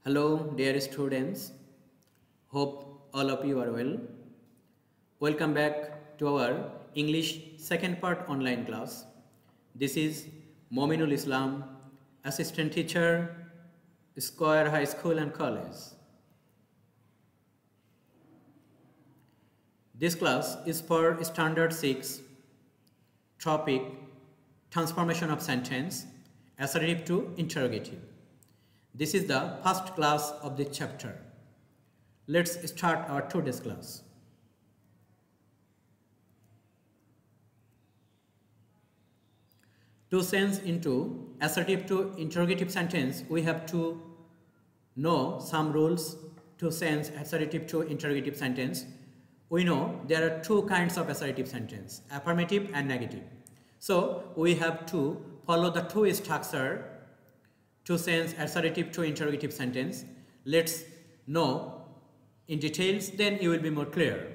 Hello, dear students. Hope all of you are well. Welcome back to our English second part online class. This is Mominul Islam, Assistant Teacher, Square High School and College. This class is for Standard 6, topic Transformation of Sentence, Assertive to Interrogative. This is the first class of this chapter. Let's start our today's class. To change into assertive to interrogative sentence, we have to know some rules to change assertive to interrogative sentence. We know there are two kinds of assertive sentence, affirmative and negative. So we have to follow the two structure to change assertive to interrogative sentence. Let's know in details, then you will be more clear.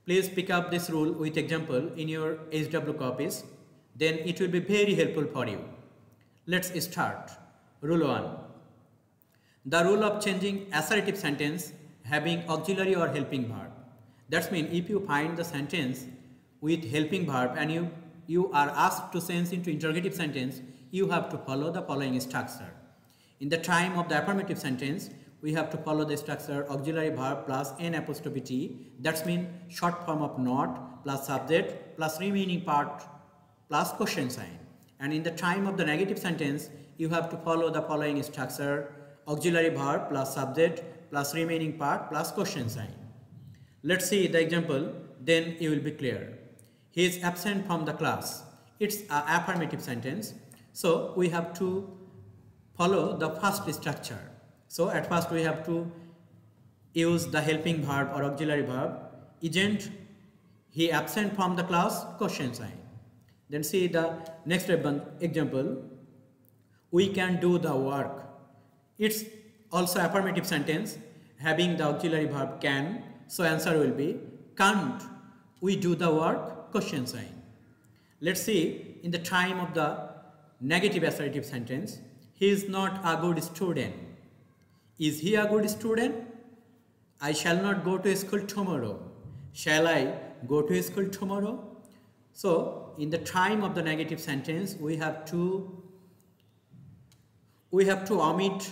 Please pick up this rule with example in your HW copies, then it will be very helpful for you. Let's start. Rule 1. The rule of changing assertive sentence having auxiliary or helping verb. That means if you find the sentence with helping verb and you are asked to change into interrogative sentence, you have to follow the following structure. In the time of the affirmative sentence, we have to follow the structure auxiliary verb plus n apostrophe t. That means short form of not plus subject plus remaining part plus question sign. And in the time of the negative sentence, you have to follow the following structure auxiliary verb plus subject plus remaining part plus question sign. Let's see the example, then you will be clear. He is absent from the class. It's an affirmative sentence. So we have to follow the first structure. So at first we have to use the helping verb or auxiliary verb. Isn't he absent from the class? Question sign. Then see the next example. We can do the work. It's also affirmative sentence having the auxiliary verb can. So answer will be can't we do the work? Question sign. Let's see in the time of the negative assertive sentence. He is not a good student. Is he a good student? I shall not go to school tomorrow. Shall I go to school tomorrow? So in the time of the negative sentence, we have to omit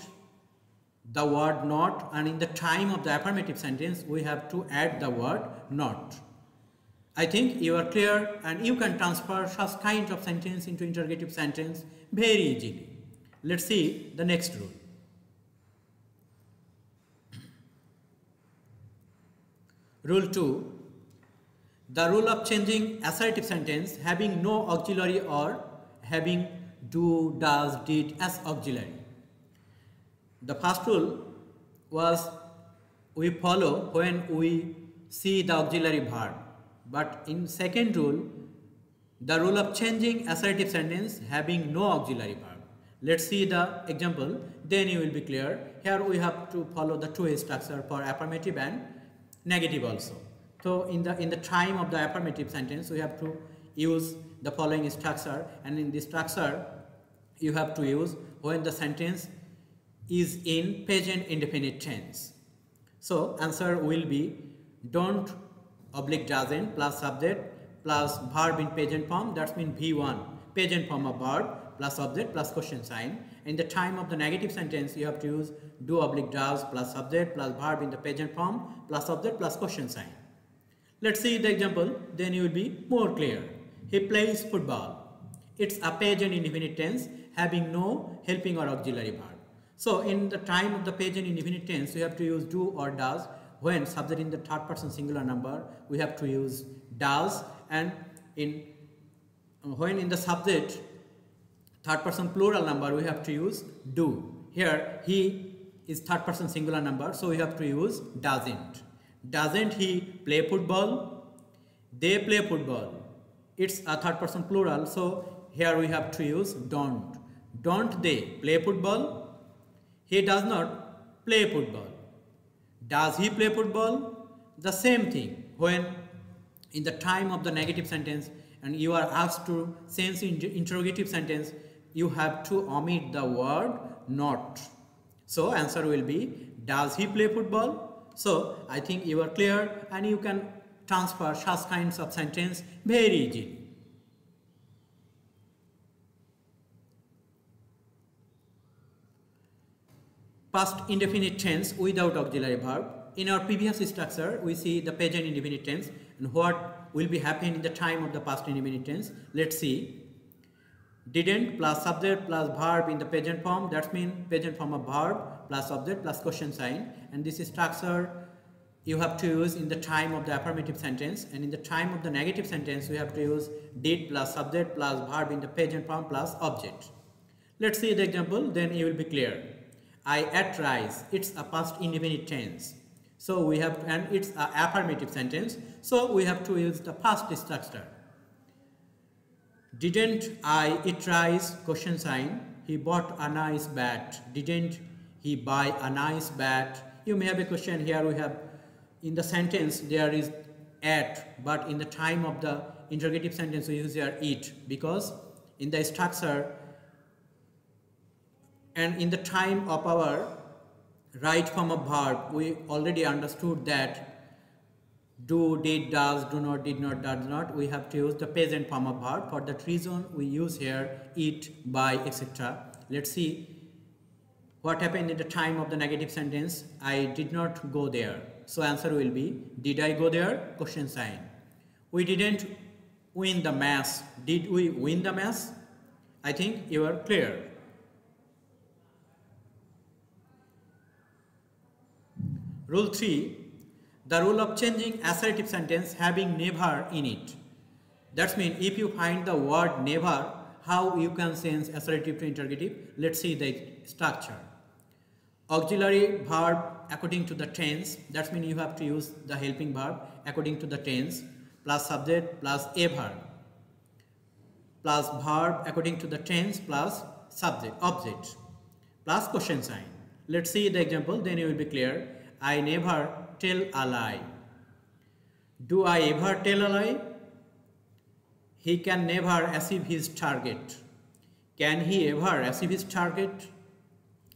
the word not, and in the time of the affirmative sentence, we have to add the word not. I think you are clear and you can transfer such kind of sentence into interrogative sentence very easily. Let's see the next rule. Rule 2. The rule of changing assertive sentence having no auxiliary or having do, does, did as auxiliary. The first rule was we follow when we see the auxiliary verb. But in second rule, the rule of changing assertive sentence having no auxiliary verb. Let's see the example, then you will be clear. Here we have to follow the two structure for affirmative and negative also. So in the time of the affirmative sentence, we have to use the following structure, and in this structure, you have to use when the sentence is in present indefinite tense. So answer will be don't oblique doesn't plus subject plus verb in present form. That means V1 present form of verb plus subject plus question sign. In the time of the negative sentence, you have to use do oblique does plus subject plus verb in the present form plus subject plus question sign. Let's see the example, then you will be more clear. He plays football. It's a present indefinite tense having no helping or auxiliary verb. So in the time of the present indefinite tense, you have to use do or does. When subject in the third person singular number, we have to use does, and when in the subject third person plural number, we have to use do. Here he is third person singular number, so we have to use doesn't. Doesn't he play football? They play football. It's a third person plural, so here we have to use don't. Don't they play football? He does not play football. Does he play football? The same thing. When in the time of the negative sentence and you are asked to change into interrogative sentence, you have to omit the word not. So answer will be, does he play football? So I think you are clear and you can transfer such kinds of sentence very easily. Past indefinite tense without auxiliary verb. In our previous structure, we see the present indefinite tense and what will be happening in the time of the past indefinite tense. Let's see. Didn't plus subject plus verb in the present form. That means present form of verb plus subject plus question sign. And this structure you have to use in the time of the affirmative sentence. And in the time of the negative sentence, we have to use did plus subject plus verb in the present form plus object. Let's see the example, then you will be clear. I ate rice. It's a past indefinite tense. So we have, and it's an affirmative sentence. So we have to use the past structure. Didn't I eat rice? Question sign. He bought a nice bat. Didn't he buy a nice bat? You may have a question here. We have in the sentence there is ate, but in the time of the interrogative sentence we use here eat, because in the structure and in the time of our right form of verb, we already understood that do, did, does, do not, did not, does not. We have to use the present form of verb. For that reason, we use here eat, buy, etc. Let's see what happened in the time of the negative sentence. I did not go there. So answer will be, did I go there? Question sign. We didn't win the match. Did we win the match? I think you are clear. Rule 3, the rule of changing assertive sentence having never in it. That means if you find the word never, how you can change assertive to interrogative? Let's see the structure. Auxiliary verb according to the tense, that means you have to use the helping verb according to the tense, plus subject plus a verb, plus verb according to the tense plus subject, object, plus question sign. Let's see the example, then you will be clear. I never tell a lie. Do I ever tell a lie? He can never achieve his target. Can he ever achieve his target?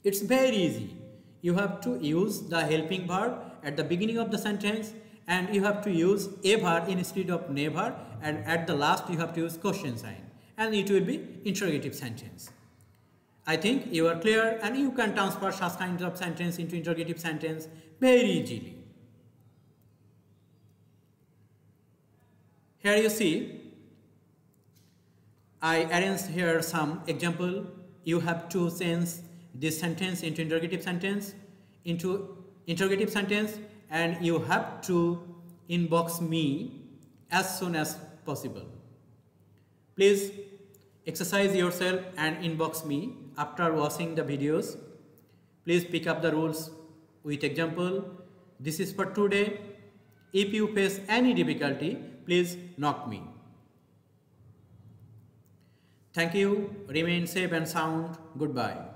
It's very easy. You have to use the helping verb at the beginning of the sentence and you have to use ever instead of never, and at the last you have to use question sign and it will be interrogative sentence. I think you are clear and you can transfer such kinds of sentence into interrogative sentence very easily. Here you see, I arranged here some example. You have to change this sentence into interrogative sentence, and you have to inbox me as soon as possible. Please exercise yourself and inbox me after watching the videos. Please pick up the rules with example. This is for today. If you face any difficulty, please knock me. Thank you. Remain safe and sound. Goodbye.